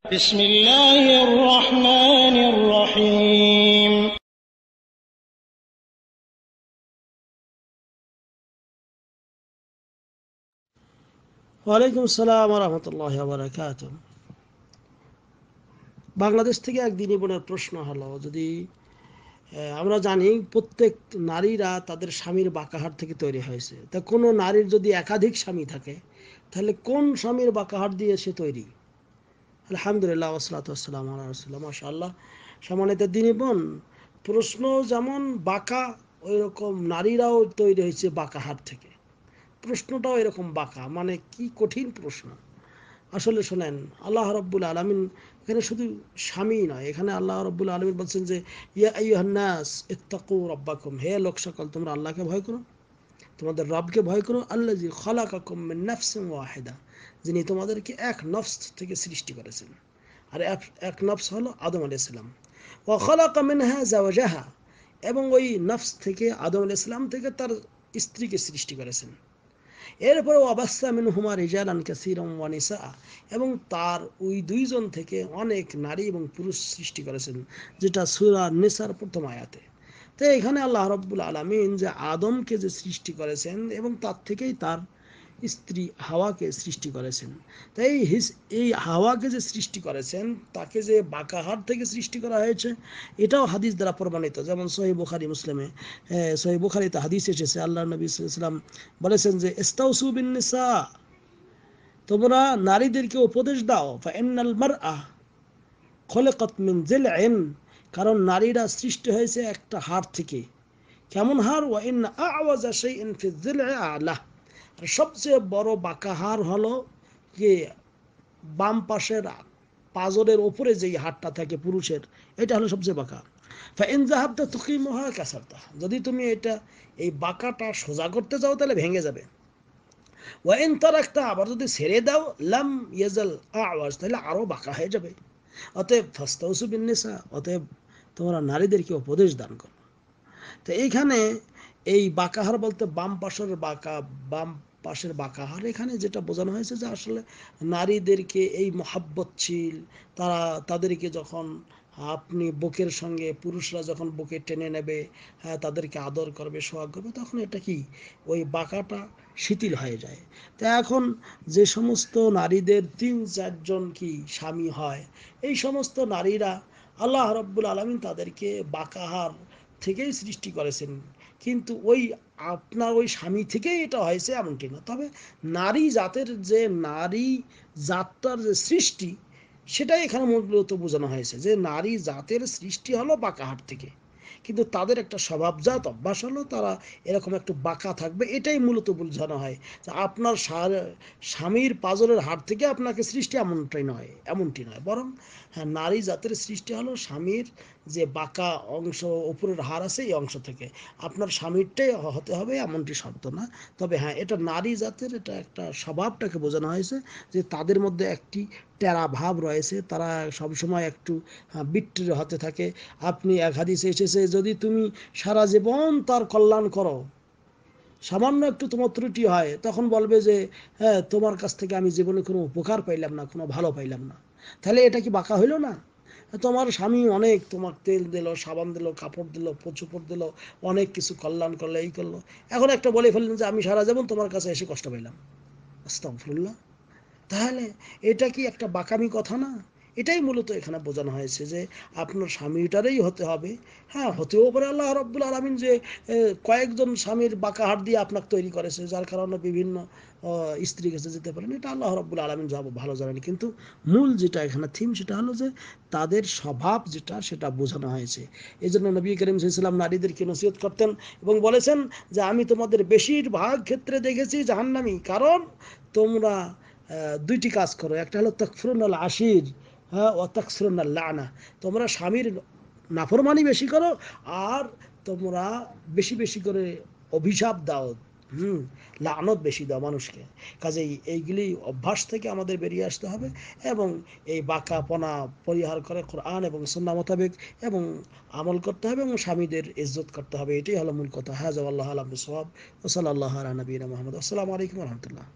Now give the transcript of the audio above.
بسم الله الرحمن الرحيم ওয়ালাইকুম আসসালাম ওয়া রাহমাতুল্লাহি ওয়া বারাকাতুহু। বাংলাদেশ থেকে এক দিনী বোনের প্রশ্ন হলো, যদি আমরা জানি প্রত্যেক নারীরা তাদের স্বামীর বাঁকাহার থেকে তৈরি হয়েছে, তা কোনো নারীর যদি একাধিক স্বামী থাকে তাহলে কোন স্বামীর বাঁকাহার দিয়ে সে তৈরি? আলহামদুলিল্লাহ ওয়াসসালাতু ওয়াসসালামু আলা রাসূলিল্লাহ। মাশাআল্লাহ, সম্মানিত দিনী বোন, প্রশ্ন যেমন বাঁকা ওই রকম নারীরাও তৈরি হয়েছে বাঁকাহার থেকে। প্রশ্নটাও এরকম বাঁকা, মানে কি কঠিন প্রশ্ন। আসলে শোনেন, আল্লাহ রাব্বুল আলামিন এখানে শুধু স্বামী নয়, এখানে আল্লাহ রাব্বুল আলামিন বলছেন যে ইয়া আইয়ুহান নাস ইত্তাকু রাব্বাকুম, হে লোক সকল তোমরা আল্লাহকে ভয় করো, তোমাদের রবকে ভয় করো, আল্লাযী খালাকাকুম মিন নাফসিন ওয়াহিদা, যিনি তোমাদেরকে এক নফস থেকে সৃষ্টি করেছেন। আর এক নফস হলো আদম আলাইহিস সালাম। ওয়া খালাকা মিনহা যাওজাহা, এবং ওই নফস থেকে আদম আলাইহিস সালাম থেকে তার স্ত্রীকে সৃষ্টি করেছেন। এরপরে ওয়াবাসসা মিনহুমা রিজালান কাসীরান ওয়া নিসা, এবং তার ওই দুইজন থেকে অনেক নারী এবং পুরুষ সৃষ্টি করেছেন, যেটা সূরা নিসার প্রথম আয়াতে। তো এখানে আল্লাহ রাব্বুল আলামিন যে আদমকে যে সৃষ্টি করেছেন এবং তার থেকেই তার স্ত্রী হাওয়াকে সৃষ্টি করেছেন। তাই এই হাওয়াকে যে সৃষ্টি করেছেন তাকে যে বাঁকাহার থেকে সৃষ্টি করা হয়েছে, এটাও হাদিস দ্বারা প্রমাণিত। যেমন সহিহ বুখারী মুসলিমে, সহিহ বুখারীতে হাদিস এসেছে, আল্লাহ নবী সাল্লাল্লাহু আলাইহি ওয়াসাল্লাম বলেছেন যে ইস্তাউসু বিন নিসা, তোমরা নারীদেরকে উপদেশ দাও, ফাইন্নাল মারআ খলিকাত মিন জিলইন, কারণ নারীরা সৃষ্টি হয়েছে একটা হাড় থেকে। কেমন হাড়? ওয়া ইন্না আ'ওয়াজা শাইইন ফি যিলই আ'লা, আর সবচেয়ে বড় বাঁকা হাড় হলো যে বাম পাশের পাজরের ওপরে যেই হাড়টা থাকে পুরুষের, এটা হলো সবচেয়ে বাঁকা। ফাইন যাহাবতা তুকিমুহা কাসারতা, যদি তুমি এটা এই বাঁকাটা সোজা করতে চাও তাহলে ভেঙে যাবে। ওয়াইন তারাকতা, আবার যদি ছেড়ে দাও, লাম ইয়াজাল আওয়াজ, তাহলে আরো বাঁকা হয়ে যাবে। অতএব ফাস্তাউসু বিন নিসা, অতএব তোমরা নারীদেরকে উপদেশ দান করো। তো এইখানে এই বাঁকাহার বলতে বাম পাশের বাঁকাহার, এখানে যেটা বোঝানো হয়েছে যে আসলে নারীদেরকে এই মহাব্বতশীল, তাদেরকে যখন আপনি বুকের সঙ্গে পুরুষরা যখন বুকে টেনে নেবে, হ্যাঁ, তাদেরকে আদর করবে, সোহাগ করবে, তখন এটা কি ওই বাঁকাটা শিথিল হয়ে যায়। তা এখন যে সমস্ত নারীদের ৩-৪ জন কি স্বামী হয়, এই সমস্ত নারীরা আল্লাহ রাব্বুল আলামিন তাদেরকে বাঁকাহার থেকেই সৃষ্টি করেছেন, কিন্তু ওই আপনার ওই স্বামী থেকেই এটা হয়েছে এমনটি না। তবে নারী জাতটার যে সৃষ্টি, সেটাই এখানে মূলত বোঝানো হয়েছে যে নারী জাতের সৃষ্টি হলো বাঁকাহাট থেকে, কিন্তু তাদের একটা স্বভাবজাত অভ্যাস হলো তারা এরকম একটু বাঁকা থাকবে, এটাই মূলত বোঝানো হয়। যে আপনার স্বামীর পাজরের হাড় থেকে আপনাকে সৃষ্টি এমনটি নয়, বরং হ্যাঁ, নারী জাতের সৃষ্টি হলো স্বামীর যে বাঁকা অংশ উপরের হাড় আছে এই অংশ থেকে। আপনার স্বামীরটাই হতে হবে এমনটি শর্ত না। তবে হ্যাঁ, এটা নারী জাতের এটা একটা স্বভাবটাকে বোঝানো হয়েছে, যে তাদের মধ্যে একটি টেরা ভাব রয়েছে, তারা সবসময় একটু বিট্টুরে হতে থাকে। আপনি এক হাদিসে এসেছে, যদি তুমি সারা জীবন তার কল্যাণ করো, সামান্য একটু তোমার ত্রুটি হয়, তখন বলবে যে হ্যাঁ, তোমার কাছ থেকে আমি জীবনে কোনো উপকার পাইলাম না, কোনো ভালো পাইলাম না। তাহলে এটা কি বাঁকা হইল না? তোমার স্বামী অনেক তোমার তেল দিল, সাবান দিল, কাপড় দিল, চোপড় দিল, অনেক কিছু কল্যাণ করলো, এই করলো, এখন একটা বলে ফেললেন যে আমি সারা জীবন তোমার কাছে এসে কষ্ট পাইলাম। আস্তাগফিরুল্লাহ। তাহলে এটা কি একটা বাকামি কথা না? এটাই মূলত এখানে বোঝানো হয়েছে যে আপনার স্বামীটারই হতে হবে। হ্যাঁ, হতেও পারে আল্লাহ রাব্বুল আলামিন যে কয়েকজন স্বামীর বাঁকা হাড় দিয়ে আপনাকে তৈরি করেছে, যার কারণে বিভিন্ন স্ত্রী কাছে যেতে পারেন, এটা আল্লাহ রাব্বুল আলামিন ভালো জানেন। কিন্তু মূল যেটা এখানে থিম, সেটা হলো যে তাদের স্বভাব যেটা, সেটা বোঝানো হয়েছে। এই জন্য নবী করিম সাল্লাল্লাহু আলাইহি ওয়াসাল্লাম নারীদেরকে নসিহত করতেন এবং বলেছেন যে আমি তোমাদের বেশিরভাগ ক্ষেত্রে দেখেছি জাহান্নামী, কারণ তোমরা দুইটি কাজ করো। একটা হলো তাকফুরুনাল আশির, হ্যাঁ, ও তাকসুরুনাল লানা, তোমরা স্বামীর নাফরমানি বেশি করো, আর তোমরা বেশি বেশি করে অভিশাপ দাও, লানত বেশি দাও মানুষকে। কাজেই এইগুলি অভ্যাস থেকে আমাদের বেরিয়ে আসতে হবে, এবং এই বাঁকাপনা পরিহার করে কোরআন এবং সুন্নাহ মোতাবেক এবং আমল করতে হবে, এবং স্বামীদের ইজ্জত করতে হবে। এটাই হলো মূল কথা। হাযা ওয়াল্লাহু আ'লাম বিসওয়াব, ওয়া সাল্লাল্লাহু আলা নবিয়িনা মুহাম্মদ। আসসালামু আলাইকুম ওয়া রাহমাতুল্লাহ।